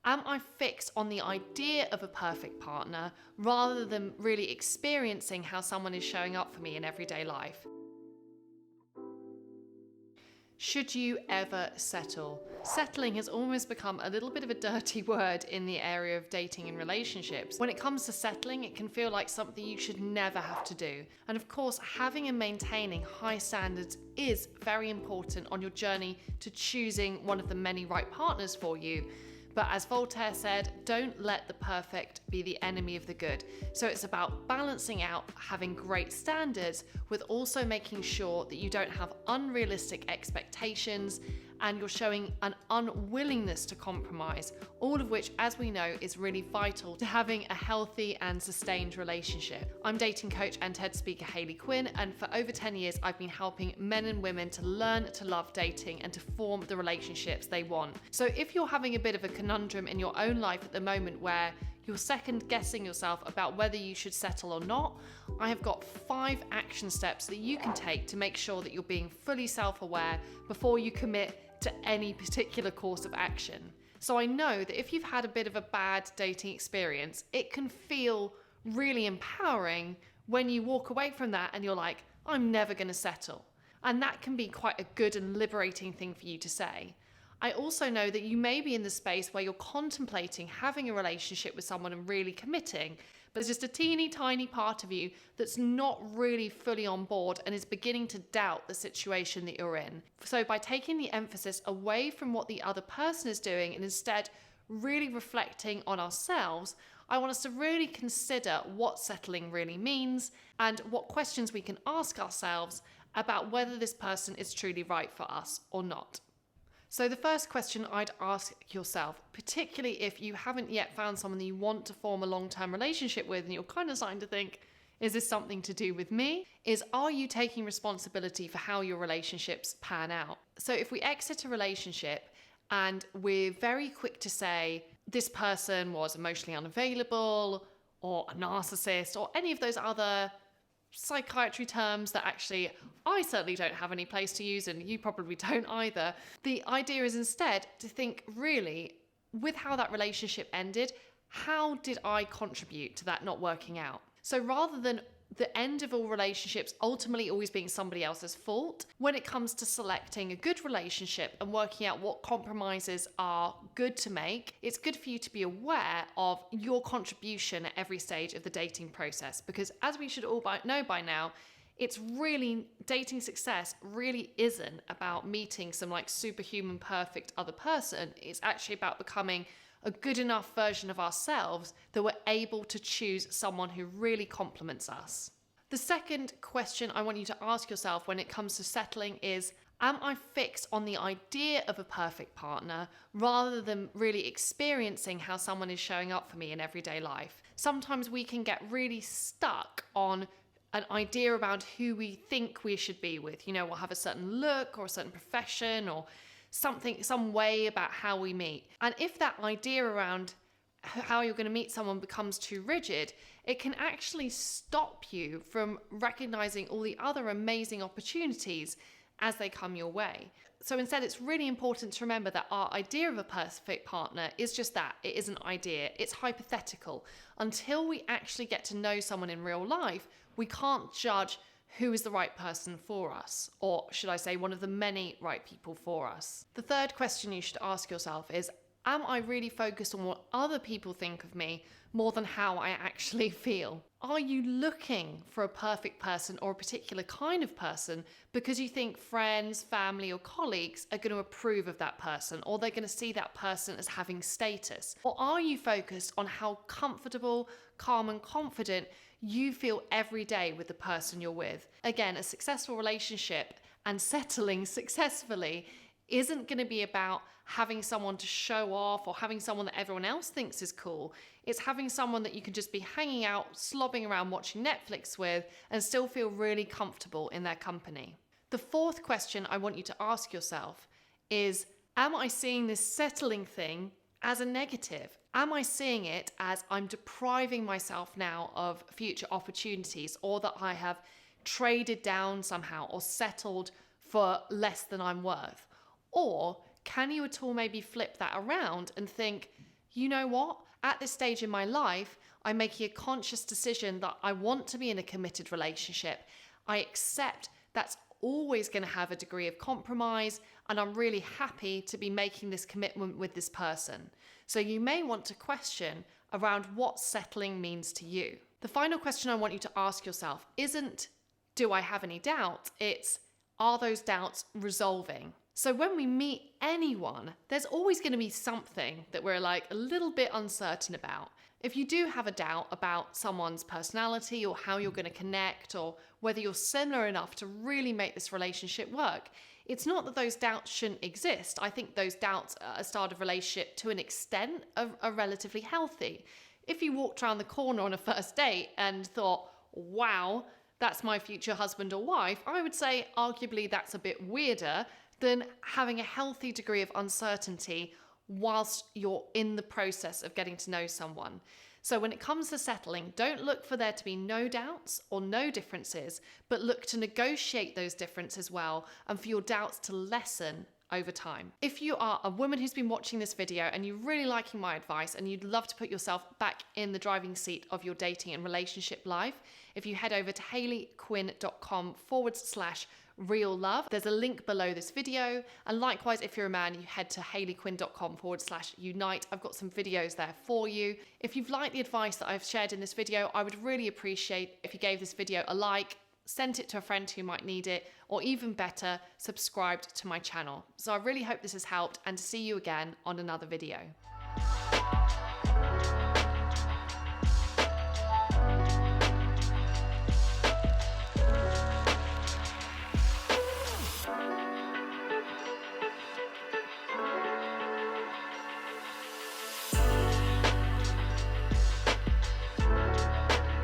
Am I fixed on the idea of a perfect partner rather than really experiencing how someone is showing up for me in everyday life? Should you ever settle? Settling has almost become a little bit of a dirty word in the area of dating and relationships. When it comes to settling, it can feel like something you should never have to do. And of course, having and maintaining high standards is very important on your journey to choosing one of the many right partners for you. But as Voltaire said, don't let the perfect be the enemy of the good. So it's about balancing out having great standards with also making sure that you don't have unrealistic expectations and you're showing an unwillingness to compromise, all of which, as we know, is really vital to having a healthy and sustained relationship. I'm dating coach and TED speaker Hayley Quinn, and for over 10 years, I've been helping men and women to learn to love dating and to form the relationships they want. So if you're having a bit of a conundrum in your own life at the moment where you're second guessing yourself about whether you should settle or not, I have got 5 action steps that you can take to make sure that you're being fully self-aware before you commit to any particular course of action. So I know that if you've had a bit of a bad dating experience, it can feel really empowering when you walk away from that and you're like, I'm never going to settle. And that can be quite a good and liberating thing for you to say. I also know that you may be in the space where you're contemplating having a relationship with someone and really committing, but there's just a teeny tiny part of you that's not really fully on board and is beginning to doubt the situation that you're in. So by taking the emphasis away from what the other person is doing and instead really reflecting on ourselves, I want us to really consider what settling really means and what questions we can ask ourselves about whether this person is truly right for us or not. So the first question I'd ask yourself, particularly if you haven't yet found someone that you want to form a long-term relationship with and you're kind of starting to think, is this something to do with me? Is, are you taking responsibility for how your relationships pan out? So if we exit a relationship and we're very quick to say, this person was emotionally unavailable or a narcissist or any of those other psychiatry terms that actually I certainly don't have any place to use and you probably don't either. The idea is instead to think really with how that relationship ended, how did I contribute to that not working out? So rather than the end of all relationships ultimately always being somebody else's fault, when it comes to selecting a good relationship and working out what compromises are good to make, it's good for you to be aware of your contribution at every stage of the dating process. Because as we should all know by now, it's really, dating success really isn't about meeting some like superhuman perfect other person. It's actually about becoming a good enough version of ourselves that we're able to choose someone who really complements us. The second question I want you to ask yourself when it comes to settling is, am I fixed on the idea of a perfect partner rather than really experiencing how someone is showing up for me in everyday life? Sometimes we can get really stuck on an idea around who we think we should be with. You know, we'll have a certain look or a certain profession or something, some way about how we meet. And if that idea around how you're going to meet someone becomes too rigid, it can actually stop you from recognizing all the other amazing opportunities as they come your way. So instead, it's really important to remember that our idea of a perfect partner is just that. It is an idea. It's hypothetical. Until we actually get to know someone in real life, we can't judge who is the right person for us, or should I say one of the many right people for us. The third question you should ask yourself is, am I really focused on what other people think of me more than how I actually feel? Are you looking for a perfect person or a particular kind of person because you think friends, family, or colleagues are going to approve of that person, or they're going to see that person as having status? Or are you focused on how comfortable, calm, and confident you feel every day with the person you're with? Again, a successful relationship and settling successfully isn't going to be about having someone to show off or having someone that everyone else thinks is cool. It's having someone that you can just be hanging out, slobbing around watching Netflix with and still feel really comfortable in their company. The fourth question I want you to ask yourself is, am I seeing this settling thing as a negative? Am I seeing it as I'm depriving myself now of future opportunities, or that I have traded down somehow or settled for less than I'm worth? Or can you at all maybe flip that around and think, you know what? At this stage in my life, I'm making a conscious decision that I want to be in a committed relationship. I accept that's always going to have a degree of compromise, and I'm really happy to be making this commitment with this person. So you may want to question around what settling means to you. The final question I want you to ask yourself isn't, do I have any doubt? It's, are those doubts resolving? So when we meet anyone, there's always going to be something that we're like a little bit uncertain about. If you do have a doubt about someone's personality or how you're going to connect or whether you're similar enough to really make this relationship work, it's not that those doubts shouldn't exist. I think those doubts at a start of a relationship to an extent are relatively healthy. If you walked around the corner on a first date and thought, wow, that's my future husband or wife, I would say arguably that's a bit weirder than having a healthy degree of uncertainty whilst you're in the process of getting to know someone. So when it comes to settling, don't look for there to be no doubts or no differences, but look to negotiate those differences well and for your doubts to lessen over time. If you are a woman who's been watching this video and you're really liking my advice and you'd love to put yourself back in the driving seat of your dating and relationship life, if you head over to hayleyquinn.com/real love, there's a link below this video. And likewise, if you're a man, you head to hayleyquinn.com/unite. I've got some videos there for you. If you've liked the advice that I've shared in this video, I would really appreciate if you gave this video a like, sent it to a friend who might need it, or even better, subscribed to my channel. So I really hope this has helped, and to see you again on another video.